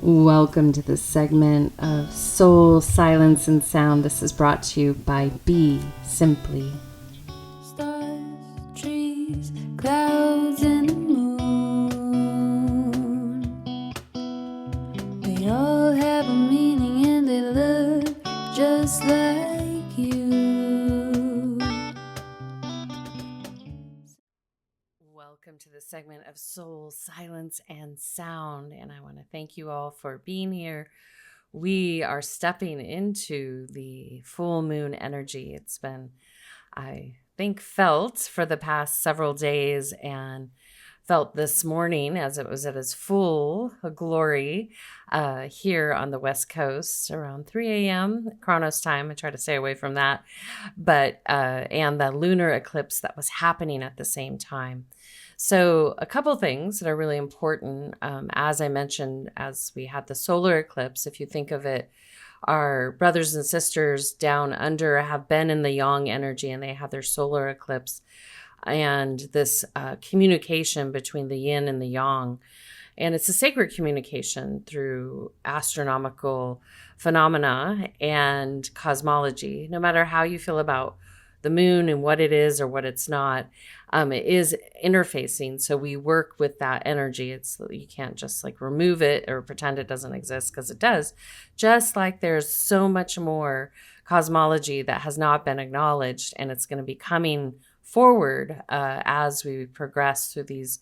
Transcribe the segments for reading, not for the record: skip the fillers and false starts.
Welcome to this segment of Soul, Silence, and Sound. This is brought to you by BeSimply. Stars, trees, clouds, and the moon. They all have a meaning and they look just like you. Welcome to this segment of Soul, Silence, and Sound. And I want to thank you all for being here. We are stepping into the full moon energy. It's been, I think, felt for the past several days and felt this morning as it was at its full glory here on the West Coast around 3 a.m. Chronos time. I try to stay away from that. But, and the lunar eclipse that was happening at the same time. So a couple things that are really important, as I mentioned, as we had the solar eclipse, if you think of it, our brothers and sisters down under have been in the yang energy and they have their solar eclipse and this communication between the yin and the yang. And it's a sacred communication through astronomical phenomena and cosmology. No matter how you feel about the moon and what it is or what it's not, it is interfacing. So we work with that energy. You can't just like remove it or pretend it doesn't exist, because it does. Just like there's so much more cosmology that has not been acknowledged, and it's going to be coming forward as we progress through these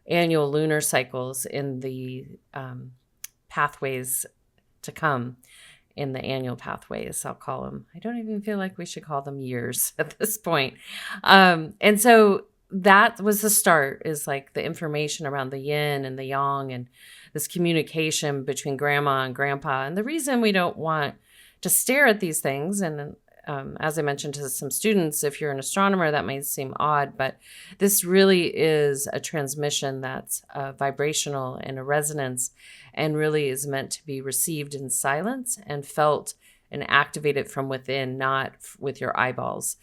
annual lunar cycles in the pathways to come. In the annual pathways, I'll call them. I don't even feel like we should call them years at this point. And so that was the start, is like the information around the yin and the yang and this communication between grandma and grandpa. And the reason we don't want to stare at these things, and as I mentioned to some students, if you're an astronomer, that might seem odd, but this really is a transmission that's vibrational and a resonance, and really is meant to be received in silence and felt and activated from within, not with your eyeballs.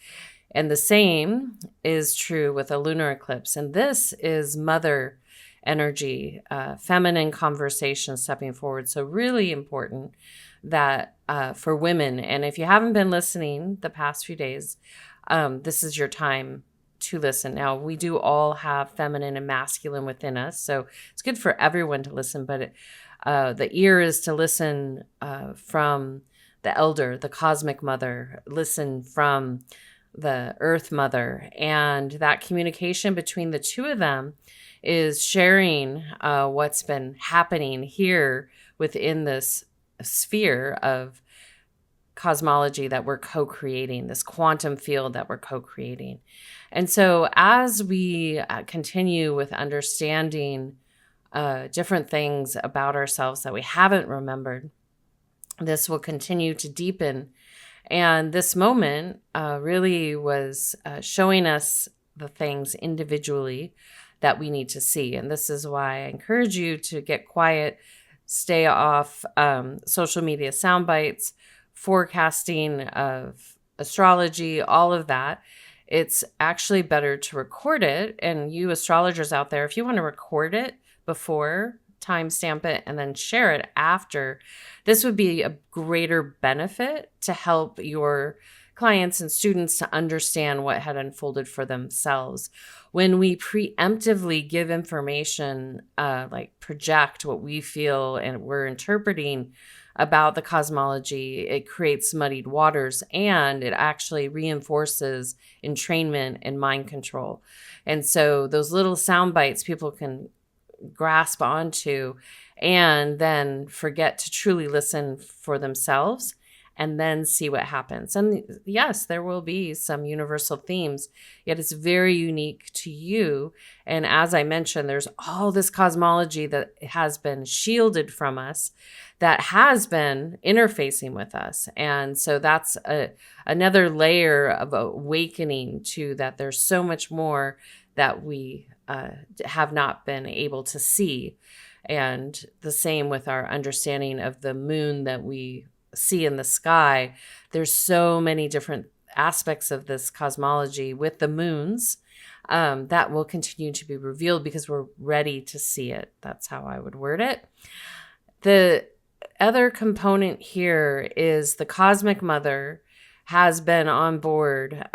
And the same is true with a lunar eclipse. And this is mother energy, feminine conversation stepping forward. So really important that for women. And if you haven't been listening the past few days, this is your time to listen. Now, we do all have feminine and masculine within us, so it's good for everyone to listen, but the ear is to listen from the elder, the cosmic mother, listen from the earth mother, and that communication between the two of them is sharing what's been happening here within this sphere of cosmology that we're co-creating, this quantum field that we're co-creating. And so as we continue with understanding different things about ourselves that we haven't remembered, this will continue to deepen. And this moment really was showing us the things individually that we need to see. And this is why I encourage you to get quiet, stay off social media sound bites, forecasting of astrology, all of that. It's actually better to record it. And you astrologers out there, if you want to record it before, timestamp it, and then share it after, this would be a greater benefit to help your clients and students to understand what had unfolded for themselves. When we preemptively give information, like project what we feel and we're interpreting about the cosmology, it creates muddied waters, and it actually reinforces entrainment and mind control. And so those little sound bites people can grasp onto and then forget to truly listen for themselves and then see what happens. And yes, there will be some universal themes, yet it's very unique to you. And as I mentioned, there's all this cosmology that has been shielded from us, that has been interfacing with us. And so that's another layer of awakening to that there's so much more that we have not been able to see. And the same with our understanding of the moon that we see in the sky. There's so many different aspects of this cosmology with the moons that will continue to be revealed because we're ready to see it. That's how I would word it. The other component here is the cosmic mother has been on board,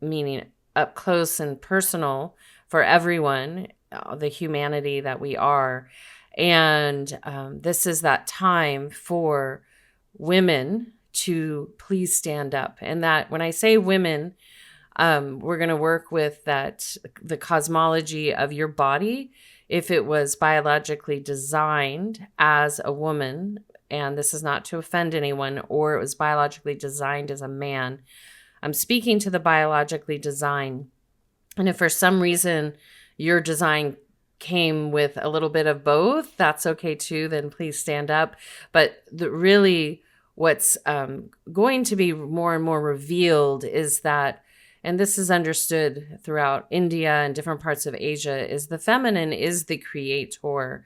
meaning up close and personal for everyone, the humanity that we are. And this is that time for women to please stand up. And that when I say women, we're going to work with that, the cosmology of your body. If it was biologically designed as a woman, and this is not to offend anyone, or it was biologically designed as a man, I'm speaking to the biologically designed. And if for some reason your design came with a little bit of both, that's okay too, then please stand up. But really what's going to be more and more revealed is that, and this is understood throughout India and different parts of Asia, is the feminine is the creator.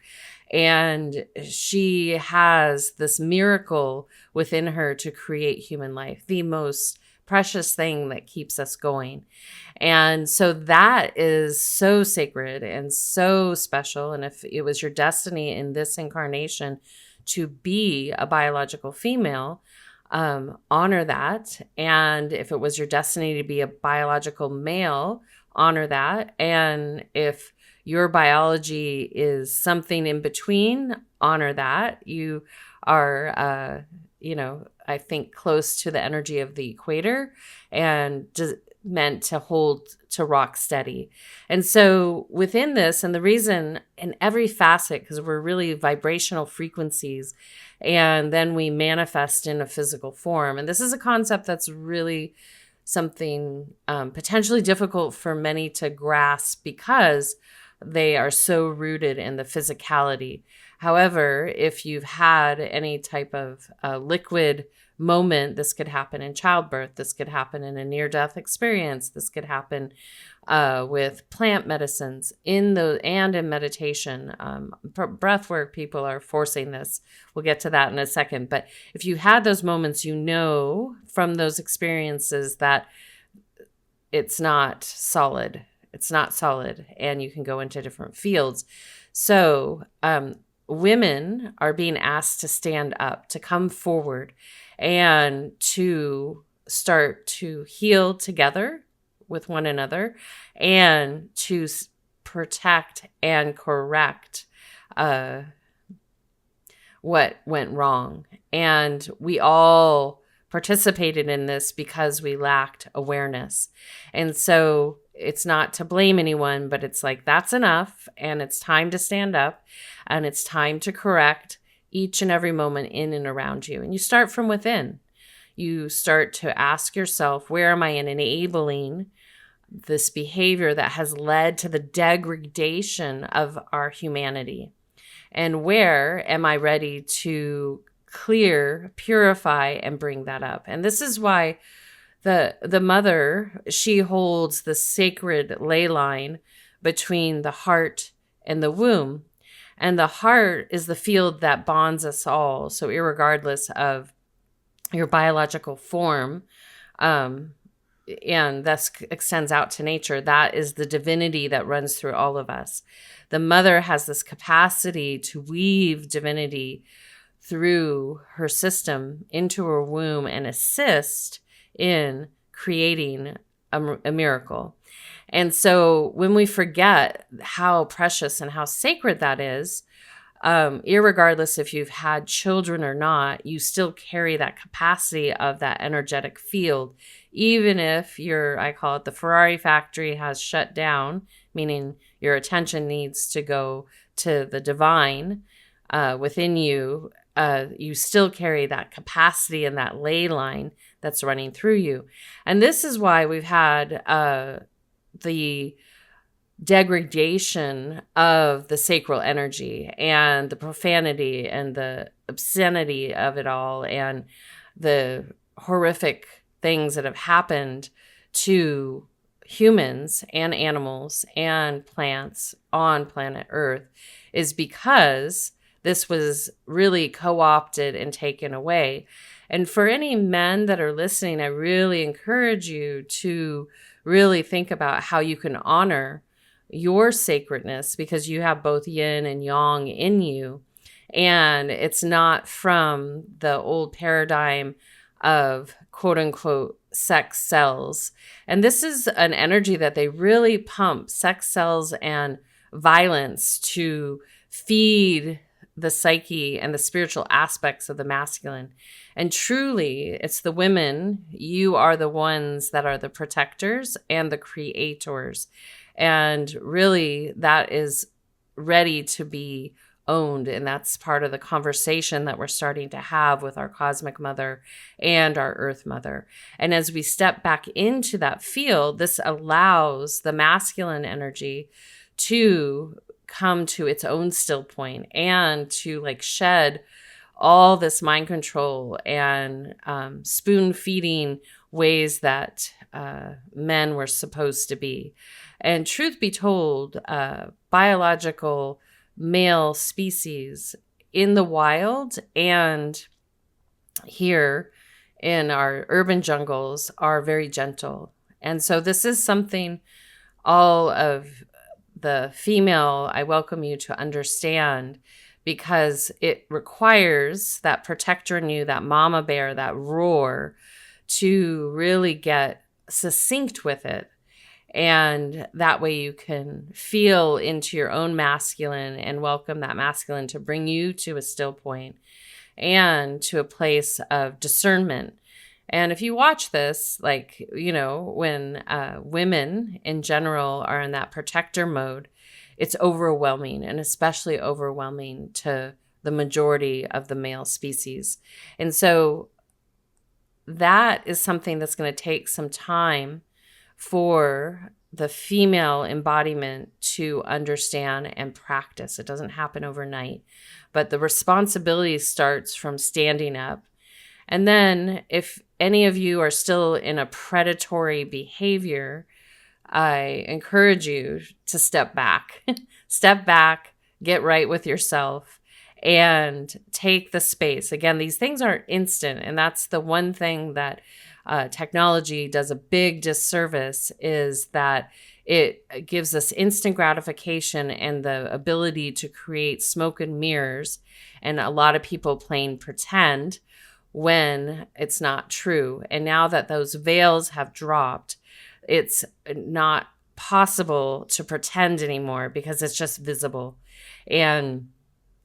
And she has this miracle within her to create human life, the most precious thing that keeps us going. And so that is so sacred and so special. And if it was your destiny in this incarnation to be a biological female, honor that. And if it was your destiny to be a biological male, honor that. And if your biology is something in between, honor that. You are, I think close to the energy of the equator and meant to hold, to rock steady. And so within this, and the reason in every facet, because we're really vibrational frequencies, and then we manifest in a physical form. And this is a concept that's really something potentially difficult for many to grasp because they are so rooted in the physicality. However, if you've had any type of liquid moment, this could happen in childbirth, this could happen in a near-death experience, this could happen with plant medicines and in meditation. Breath work, people are forcing this. We'll get to that in a second. But if you had those moments, you know from those experiences that it's not solid. It's not solid, and you can go into different fields. So women are being asked to stand up, to come forward, and to start to heal together with one another and to protect and correct what went wrong. And we all participated in this because we lacked awareness. And so it's not to blame anyone, but it's like, that's enough. And it's time to stand up, and it's time to correct each and every moment in and around you. And you start from within. You start to ask yourself, where am I enabling this behavior that has led to the degradation of our humanity? And where am I ready to clear, purify, and bring that up? And this is why the mother, she holds the sacred ley line between the heart and the womb. And the heart is the field that bonds us all. So irregardless of your biological form, and thus extends out to nature, that is the divinity that runs through all of us. The mother has this capacity to weave divinity through her system into her womb and assist in creating a miracle. And so when we forget how precious and how sacred that is, irregardless if you've had children or not, you still carry that capacity of that energetic field. Even if I call it the Ferrari factory has shut down, meaning your attention needs to go to the divine within you, you still carry that capacity and that ley line that's running through you. And this is why we've had the degradation of the sacral energy and the profanity and the obscenity of it all and the horrific things that have happened to humans and animals and plants on planet Earth is because this was really co-opted and taken away. And for any men that are listening, I really encourage you to really think about how you can honor your sacredness, because you have both yin and yang in you. And it's not from the old paradigm of quote unquote sex cells. And this is an energy that they really pump, sex cells and violence, to feed the psyche and the spiritual aspects of the masculine. And truly, it's the women. You are the ones that are the protectors and the creators. And really, that is ready to be owned. And that's part of the conversation that we're starting to have with our cosmic mother and our earth mother. And as we step back into that field, this allows the masculine energy to come to its own still point and to like shed all this mind control and spoon feeding ways that men were supposed to be. And truth be told, biological male species in the wild and here in our urban jungles are very gentle. And so this is something all of the female, I welcome you to understand, because it requires that protector in you, that mama bear, that roar, to really get succinct with it. And that way you can feel into your own masculine and welcome that masculine to bring you to a still point and to a place of discernment. And if you watch this, like, you know, when women in general are in that protector mode, it's overwhelming, and especially overwhelming to the majority of the male species. And so that is something that's going to take some time for the female embodiment to understand and practice. It doesn't happen overnight, but the responsibility starts from standing up. And then if any of you are still in a predatory behavior, I encourage you to step back, step back, get right with yourself, and take the space. Again, these things aren't instant. And that's the one thing that technology does a big disservice, is that it gives us instant gratification and the ability to create smoke and mirrors. And a lot of people playing pretend when it's not true. And now that those veils have dropped, it's not possible to pretend anymore because it's just visible and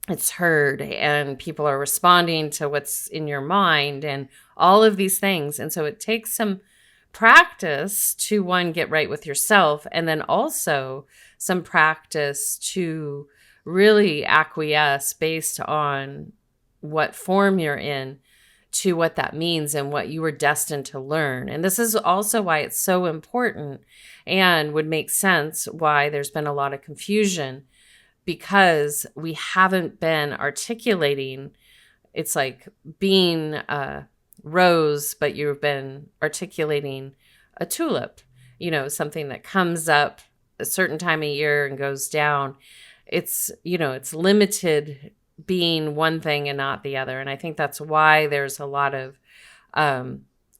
it's heard and people are responding to what's in your mind and all of these things. And so it takes some practice to, one, get right with yourself, and then also some practice to really acquiesce based on what form you're in to what that means and what you were destined to learn. And this is also why it's so important and would make sense why there's been a lot of confusion, because we haven't been articulating. It's like being a rose, but you've been articulating a tulip, you know, something that comes up a certain time of year and goes down. It's, you know, it's limited being one thing and not the other. And I think that's why there's a lot of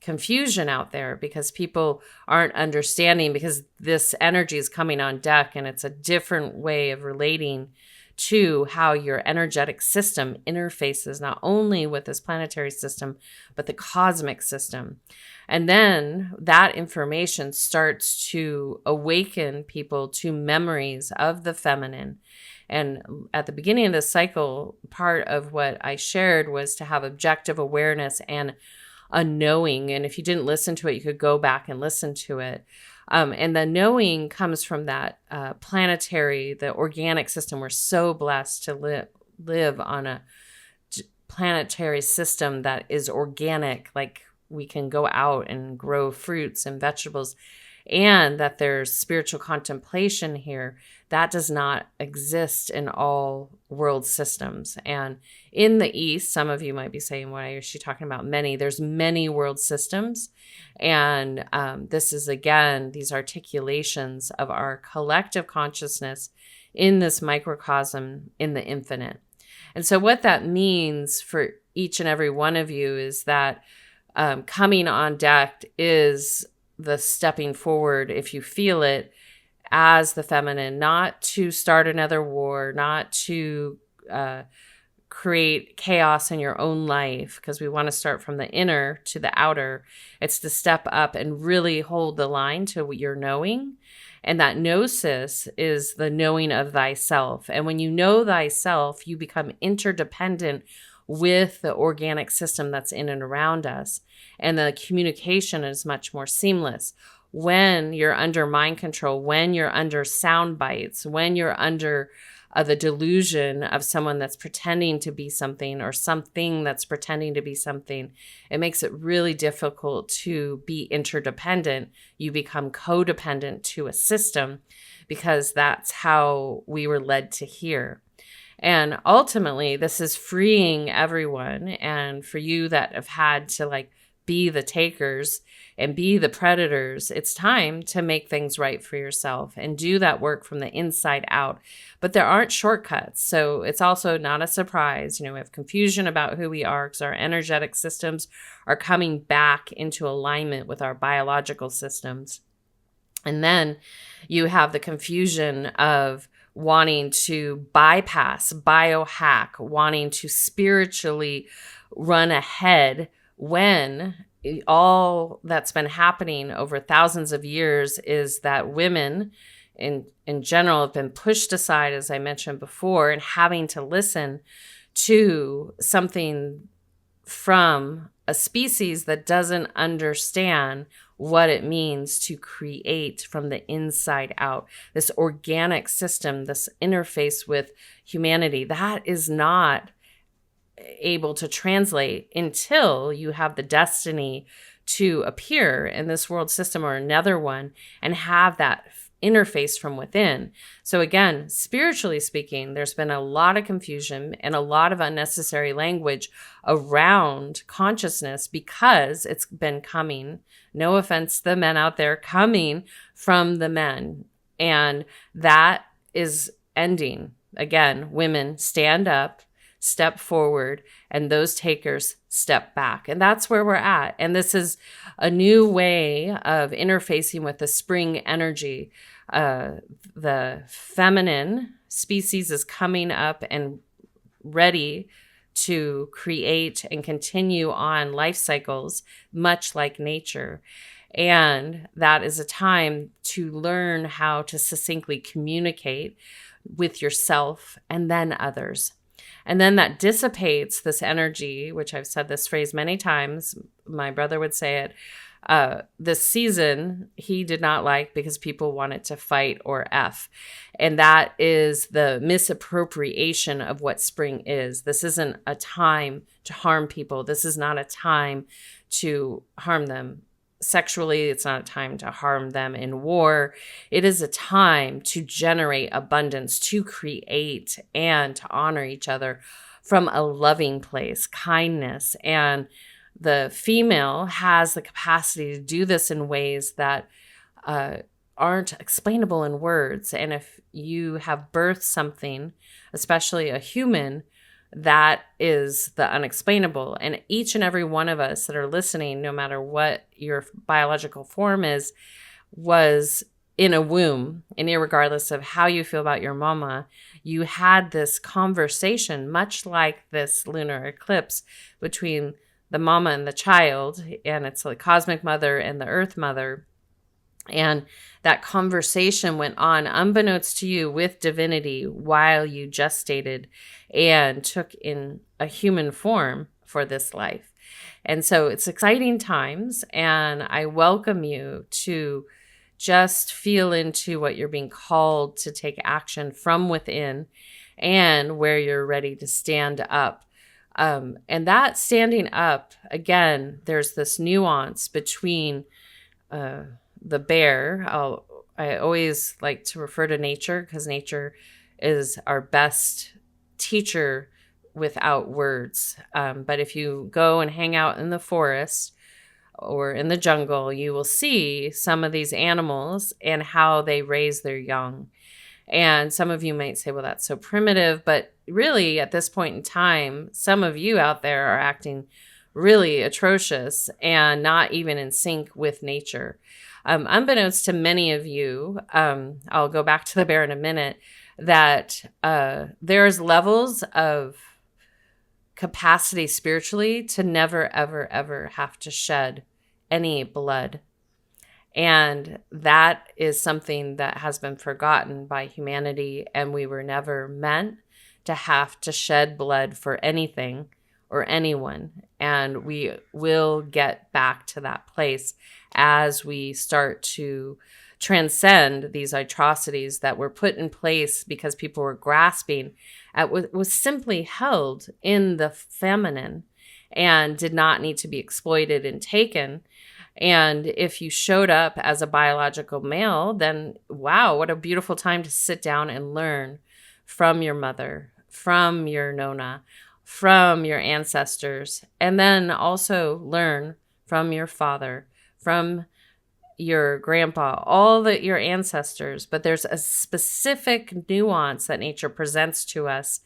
confusion out there, because people aren't understanding, because this energy is coming on deck and it's a different way of relating to how your energetic system interfaces not only with this planetary system, but the cosmic system. And then that information starts to awaken people to memories of the feminine. And at the beginning of this cycle, part of what I shared was to have objective awareness and a knowing. And if you didn't listen to it, you could go back and listen to it. And the knowing comes from that planetary, the organic system. We're so blessed to live on a planetary system that is organic, like we can go out and grow fruits and vegetables, and that there's spiritual contemplation here. That does not exist in all world systems. And in the East, some of you might be saying, why is she talking about many? There's many world systems. And this is, again, these articulations of our collective consciousness in this microcosm in the infinite. And so what that means for each and every one of you is that coming on deck is the stepping forward, if you feel it, as the feminine, not to start another war, not to create chaos in your own life, because we want to start from the inner to the outer. It's to step up and really hold the line to what you're knowing. And that gnosis is the knowing of thyself. And when you know thyself, you become interdependent with the organic system that's in and around us. And the communication is much more seamless. When you're under mind control, when you're under sound bites, when you're under the delusion of someone that's pretending to be something, or something that's pretending to be something, it makes it really difficult to be interdependent. You become codependent to a system, because that's how we were led to hear. And ultimately, this is freeing everyone. And for you that have had to be the takers and be the predators, it's time to make things right for yourself and do that work from the inside out. But there aren't shortcuts. So it's also not a surprise. We have confusion about who we are, because our energetic systems are coming back into alignment with our biological systems. And then you have the confusion of wanting to bypass, biohack, wanting to spiritually run ahead, when all that's been happening over thousands of years is that women in general have been pushed aside, as I mentioned before, and having to listen to something from a species that doesn't understand what it means to create from the inside out. This organic system, this interface with humanity, that is not able to translate until you have the destiny to appear in this world system or another one and have that interface from within. So again, spiritually speaking, there's been a lot of confusion and a lot of unnecessary language around consciousness, because it's been coming, no offense to the men out there, coming from the men. And that is ending. Again, women stand up, step forward, and those takers step back. And that's where we're at. And this is a new way of interfacing with the spring energy. The feminine species is coming up and ready to create and continue on life cycles, much like nature. And that is a time to learn how to succinctly communicate with yourself and then others. And then that dissipates this energy, which I've said this phrase many times. My brother would say it. This season, he did not like, because people wanted to fight or F. And that is the misappropriation of what spring is. This isn't a time to harm people. This is not a time to harm them sexually. It's not a time to harm them in war. It is a time to generate abundance, to create, and to honor each other from a loving place, kindness. And the female has the capacity to do this in ways that aren't explainable in words. And if you have birthed something, especially a human, that is the unexplainable. And each and every one of us that are listening, no matter what your biological form is, was in a womb. And irregardless of how you feel about your mama, you had this conversation, much like this lunar eclipse, between the mama and the child. And it's the cosmic mother and the earth mother. And that conversation went on unbeknownst to you with divinity while you gestated and took in a human form for this life. And so it's exciting times, and I welcome you to just feel into what you're being called to take action from within, and where you're ready to stand up. And that standing up, again, there's this nuance between the bear. I always like to refer to nature, because nature is our best teacher without words. But if you go and hang out in the forest or in the jungle, you will see some of these animals and how they raise their young. And some of you might say, well, that's so primitive. But really, at this point in time, some of you out there are acting really atrocious and not even in sync with nature. Unbeknownst to many of you, I'll go back to the bear in a minute, that there's levels of capacity spiritually to never, ever, ever have to shed any blood. And that is something that has been forgotten by humanity, and we were never meant to have to shed blood for anything or anyone. And we will get back to that place as we start to transcend these atrocities that were put in place because people were grasping at what was simply held in the feminine and did not need to be exploited and taken. And if you showed up as a biological male, then wow, what a beautiful time to sit down and learn from your mother, from your nona, from your ancestors, and then also learn from your father, from your grandpa, your ancestors. But there's a specific nuance that nature presents to us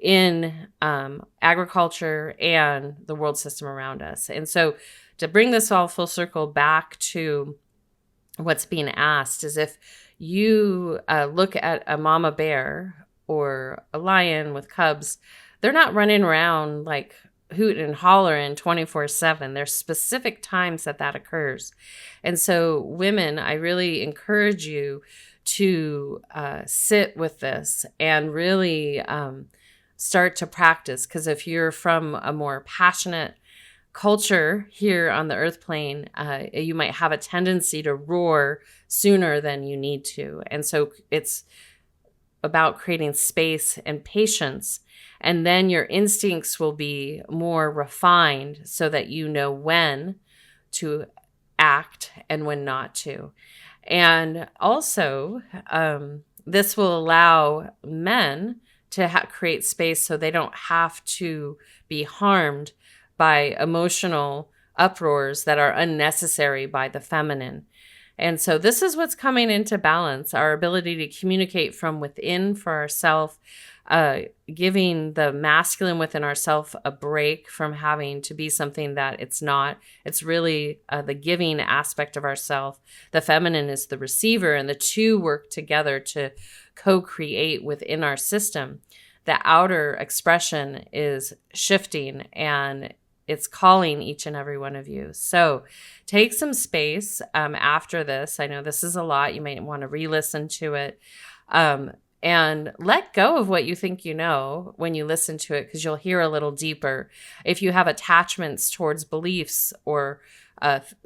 in agriculture and the world system around us. And so to bring this all full circle back to what's being asked is if you look at a mama bear or a lion with cubs, they're not running around like hooting and hollering 24/7. There's specific times that occurs. And so women, I really encourage you to sit with this and really start to practice. Because if you're from a more passionate culture here on the earth plane, you might have a tendency to roar sooner than you need to. And so it's about creating space and patience. And then your instincts will be more refined so that you know when to act and when not to. And also, this will allow men to create space so they don't have to be harmed by emotional uproars that are unnecessary by the feminine. And so this is what's coming into balance, our ability to communicate from within for ourselves, giving the masculine within ourselves a break from having to be something that it's not. It's really the giving aspect of ourself. The feminine is the receiver, and the two work together to co-create within our system. The outer expression is shifting, and it's calling each and every one of you. So take some space after this. I know this is a lot. You might want to re-listen to it. And let go of what you think you know when you listen to it, because you'll hear a little deeper. If you have attachments towards beliefs or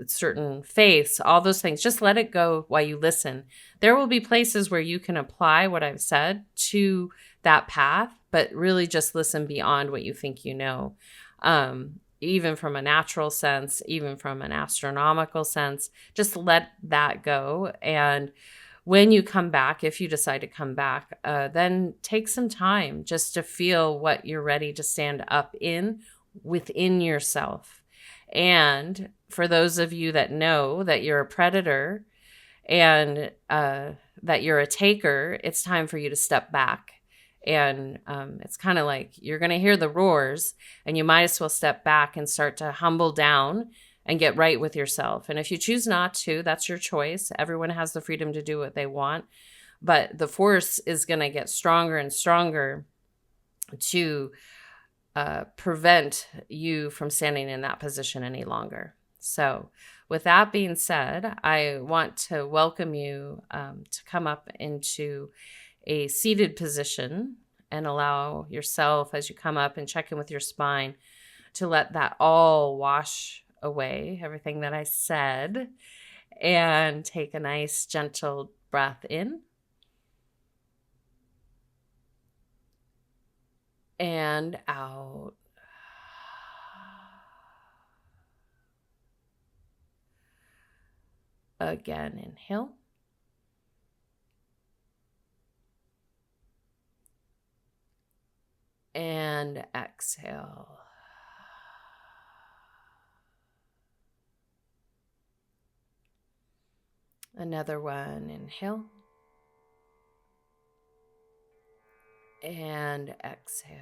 certain faiths, all those things, just let it go while you listen. There will be places where you can apply what I've said to that path, but really just listen beyond what you think you know. Even from a natural sense, even from an astronomical sense, just let that go. And when you come back, if you decide to come back, then take some time just to feel what you're ready to stand up within yourself. And for those of you that know that you're a predator and that you're a taker, it's time for you to step back. And it's kind of like you're going to hear the roars, and you might as well step back and start to humble down and get right with yourself. And if you choose not to, that's your choice. Everyone has the freedom to do what they want. But the force is going to get stronger and stronger to prevent you from standing in that position any longer. So with that being said, I want to welcome you to come up into a seated position and allow yourself, as you come up, and check in with your spine, to let that all wash away, everything that I said, and take a nice gentle breath in and out. Again, inhale. And exhale. Another one, inhale. And exhale.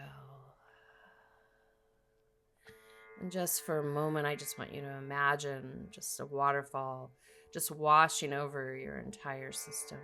And just for a moment, I just want you to imagine just a waterfall just washing over your entire system.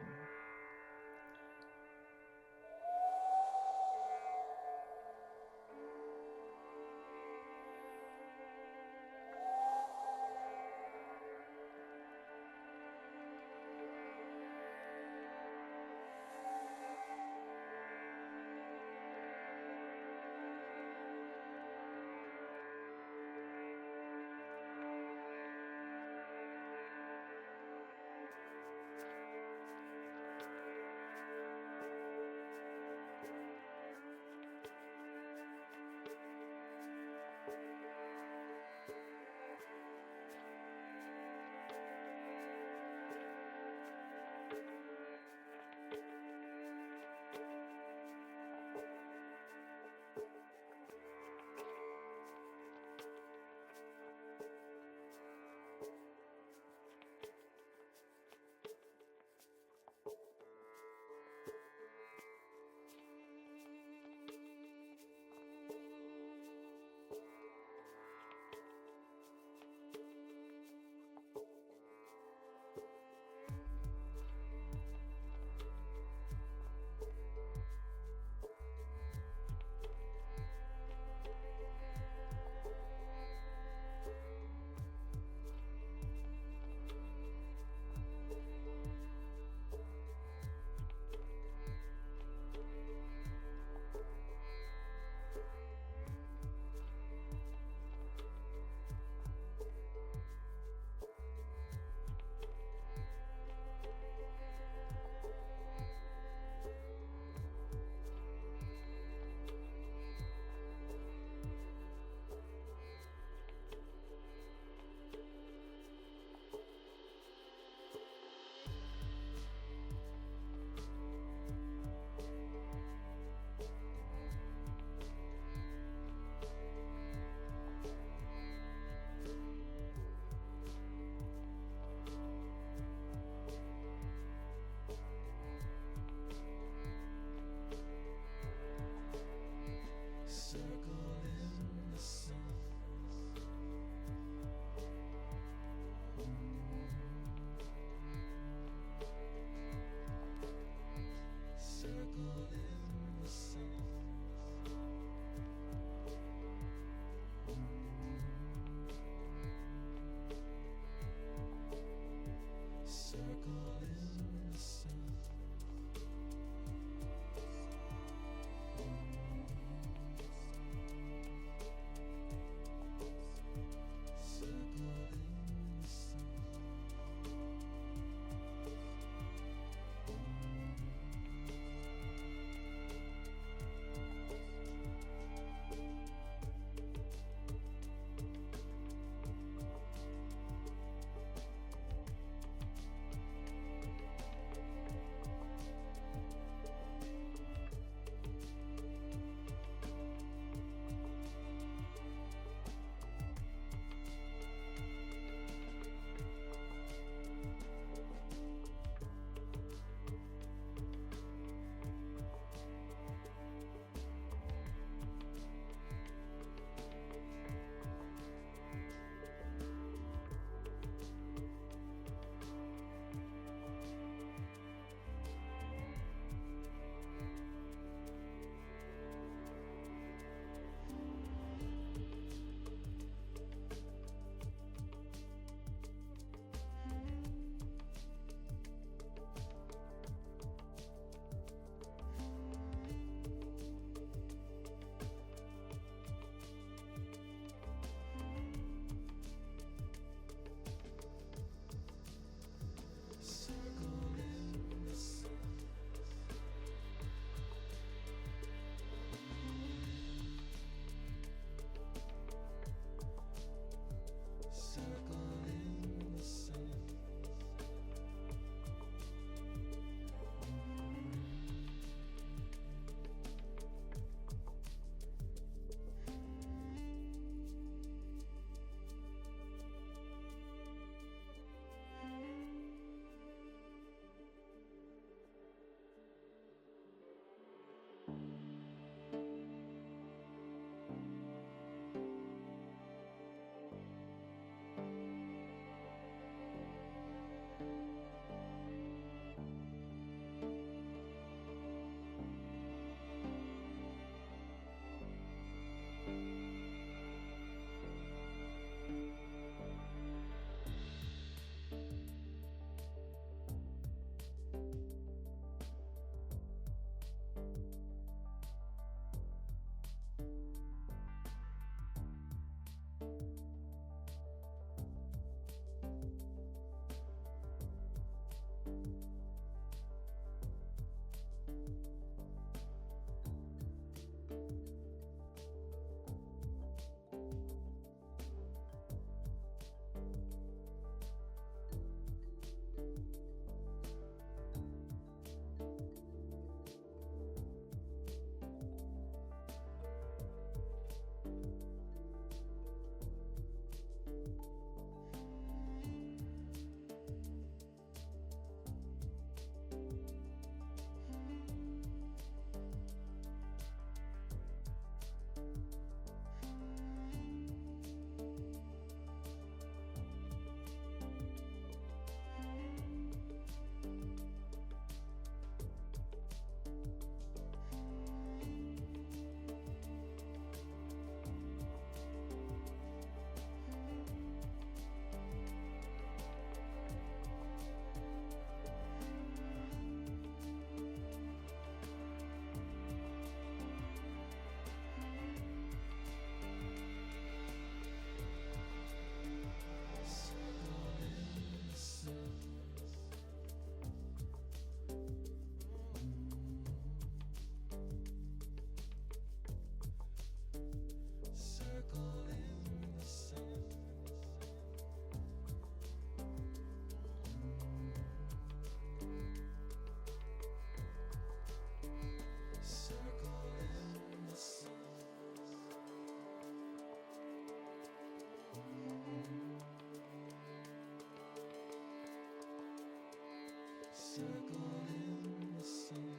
circle in the sun.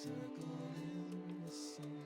circle in the sand.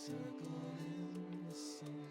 circle in the sand.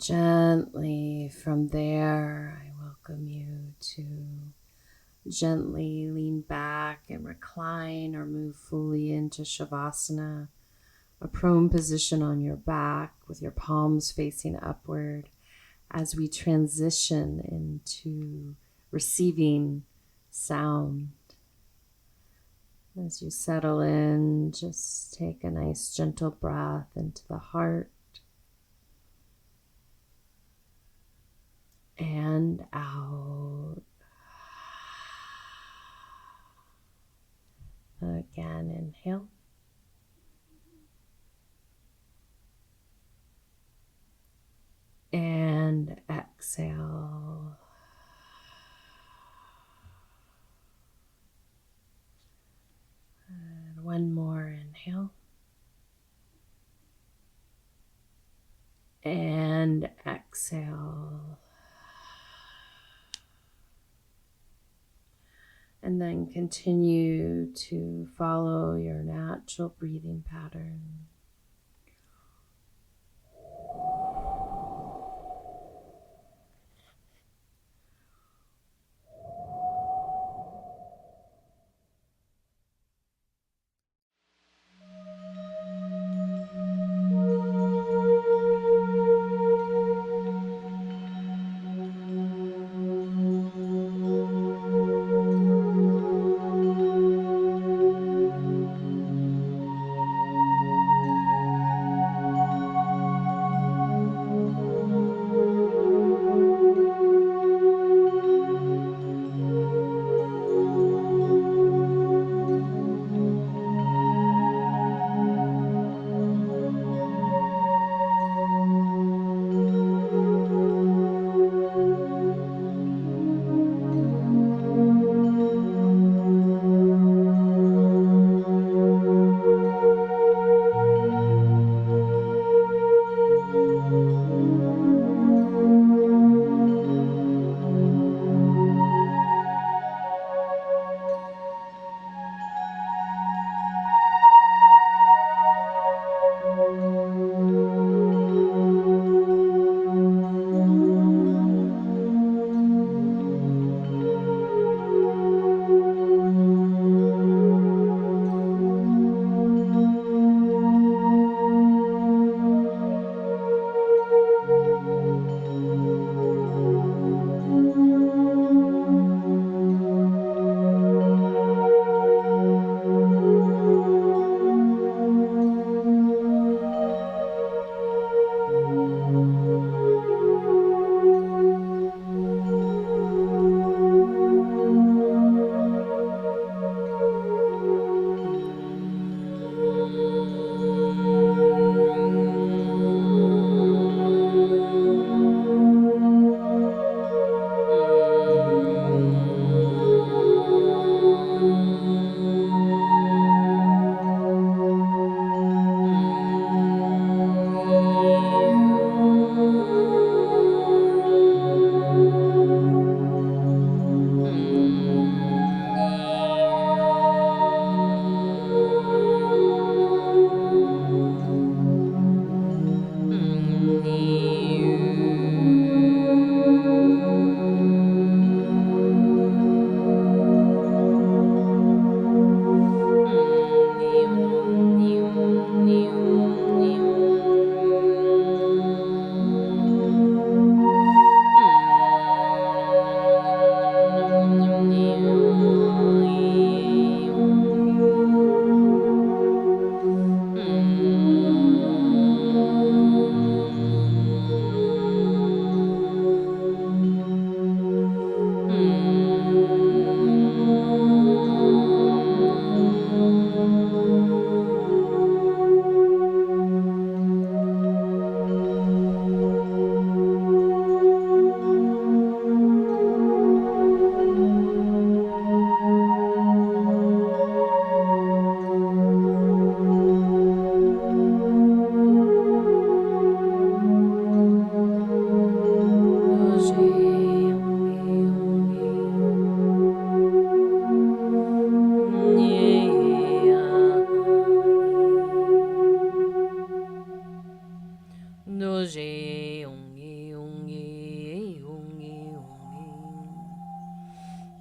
Gently from there, I welcome you to gently lean back and recline or move fully into Shavasana, a prone position on your back with your palms facing upward as we transition into receiving sound. As you settle in, just take a nice gentle breath into the heart and out. Again, inhale. And exhale. And one more inhale. And exhale. And then continue to follow your natural breathing pattern.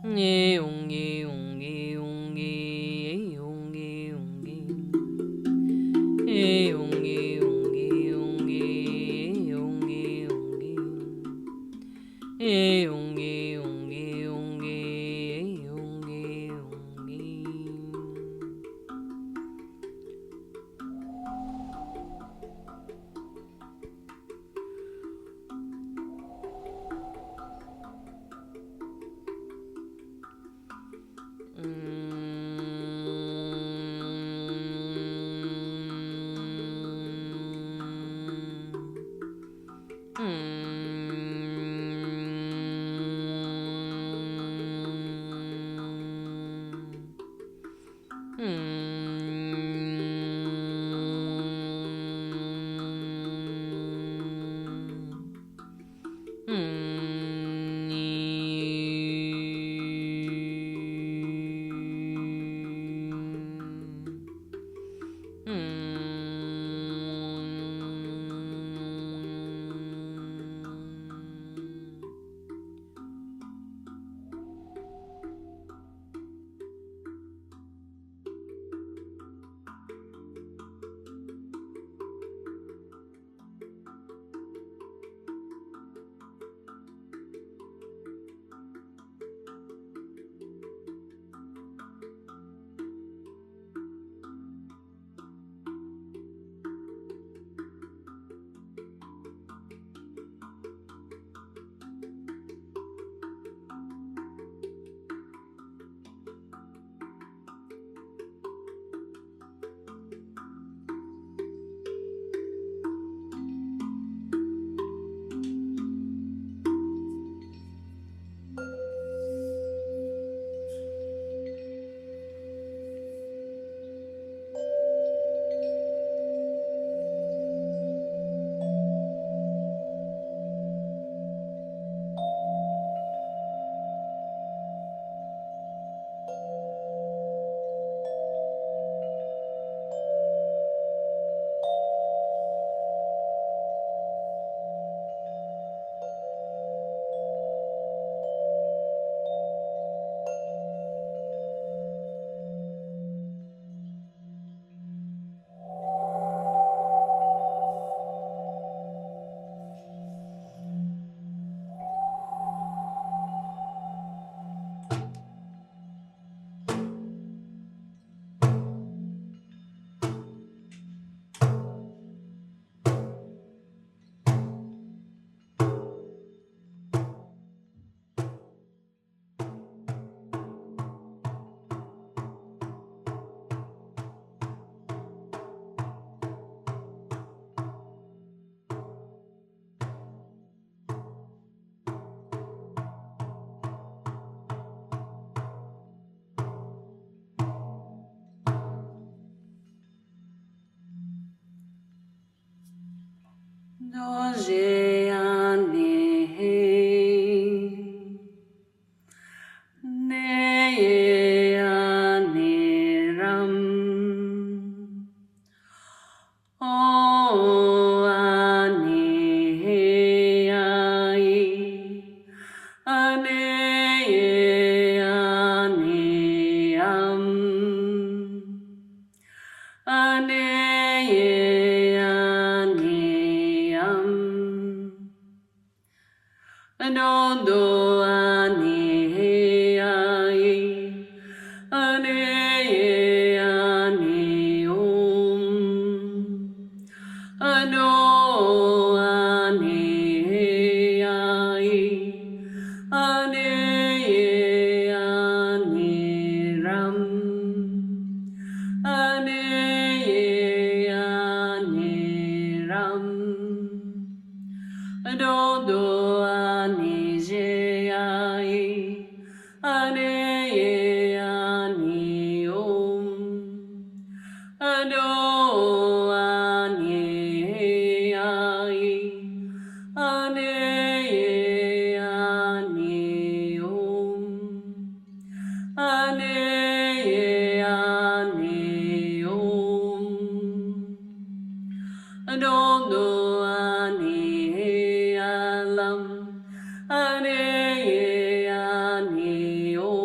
Ane, ane, ane,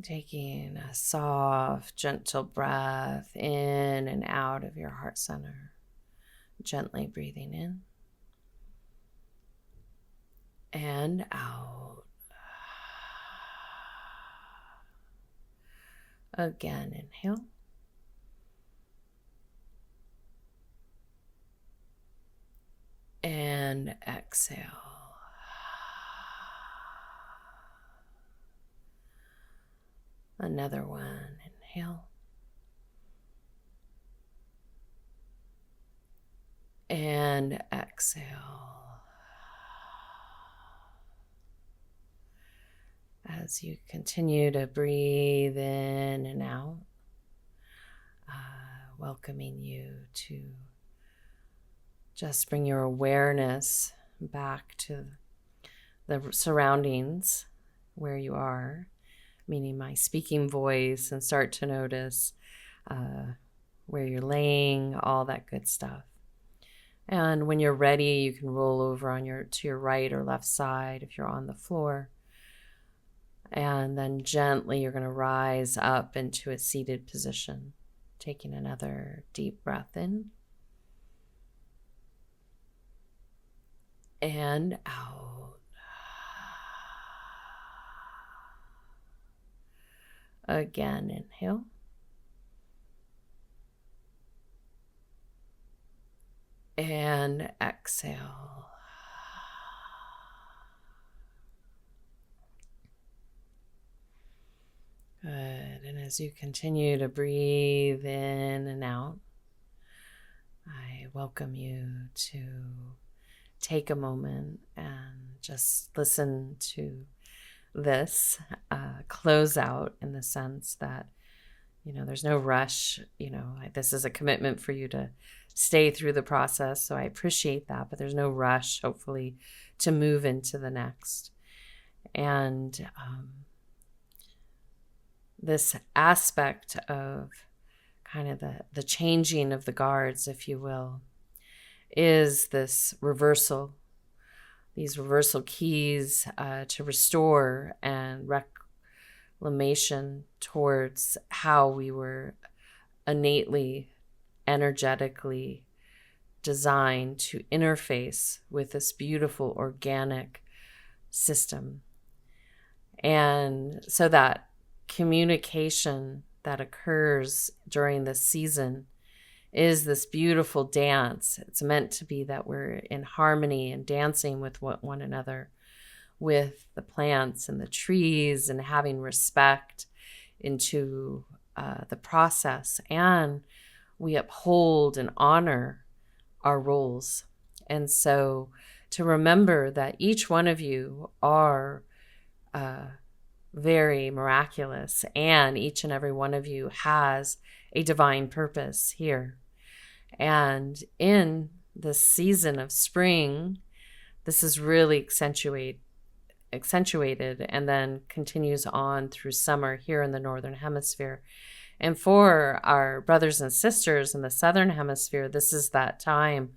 Taking a soft, gentle breath in and out of your heart center. Gently breathing in and out. Again, inhale. And exhale. Another one. Inhale. And exhale. As you continue to breathe in and out, welcoming you to just bring your awareness back to the surroundings where you are, meaning my speaking voice, and start to notice where you're laying, all that good stuff. And when you're ready, you can roll over to your right or left side if you're on the floor. And then gently you're going to rise up into a seated position, taking another deep breath in and out. Again, inhale. And exhale. Good. And as you continue to breathe in and out, I welcome you to take a moment and just listen to this close out, in the sense that, there's no rush. This is a commitment for you to stay through the process. So I appreciate that, but there's no rush, hopefully, to move into the next. And this aspect of kind of the changing of the guards, if you will, is this reversal, these reversal keys to restore and reclamation towards how we were innately, energetically designed to interface with this beautiful organic system. And so that communication that occurs during this season is this beautiful dance. It's meant to be that we're in harmony and dancing with one another, with the plants and the trees, and having respect into the process. And we uphold and honor our roles. And so to remember that each one of you are very miraculous, and each and every one of you has a divine purpose here. And in this season of spring, this is really accentuated and then continues on through summer here in the Northern Hemisphere. And for our brothers and sisters in the Southern Hemisphere, this is that time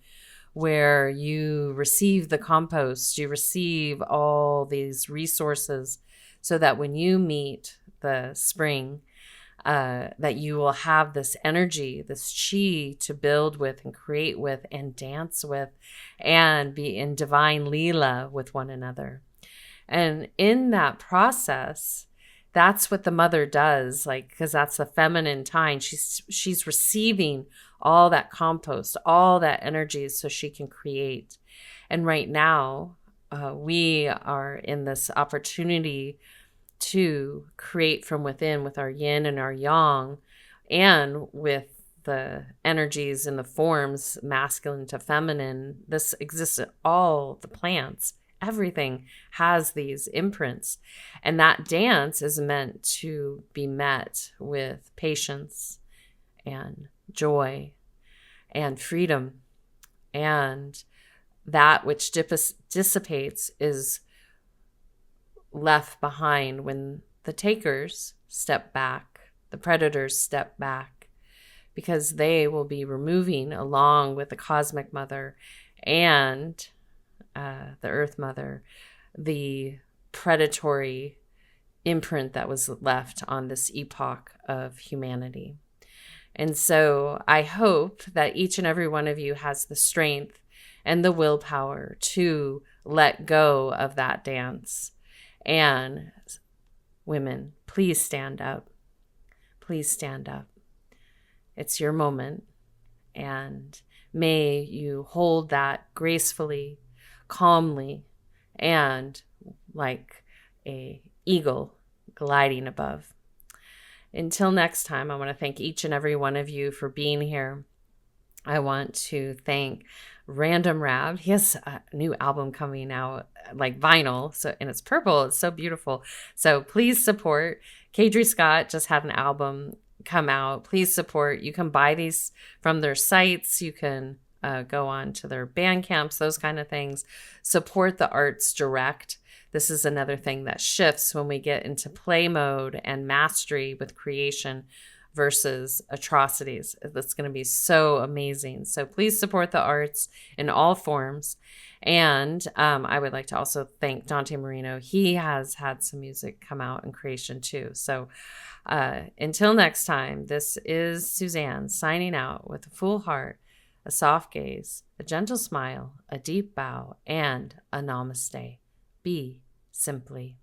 where you receive the compost, you receive all these resources so that when you meet the spring, that you will have this energy, this chi to build with and create with and dance with and be in divine Leela with one another. And in that process, that's what the mother does, like, because that's the feminine time. She's receiving all that compost, all that energy so she can create. And right now, we are in this opportunity to create from within with our yin and our yang, and with the energies and the forms, masculine to feminine. This exists in all the plants. Everything has these imprints. And that dance is meant to be met with patience and joy and freedom. And that which dissipates is left behind when the takers step back, the predators step back, because they will be removing, along with the cosmic mother and the earth mother, the predatory imprint that was left on this epoch of humanity. And so I hope that each and every one of you has the strength and the willpower to let go of that dance. And women, please stand up. Please stand up. It's your moment. And may you hold that gracefully, calmly, and like an eagle gliding above. Until next time, I want to thank each and every one of you for being here. I want to thank Random Rab. He has a new album coming out, like vinyl, and it's purple. It's so beautiful. So please support. Kadri Scott just had an album come out. Please support. You can buy these from their sites. You can go on to their band camps, those kind of things. Support the arts direct. This is another thing that shifts when we get into play mode and mastery with creation versus atrocities. That's going to be so amazing. So please support the arts in all forms. And I would like to also thank Dante Marino. He has had some music come out in creation too. So until next time, this is Suzanne signing out with a full heart, a soft gaze, a gentle smile, a deep bow, and a namaste. Be simply.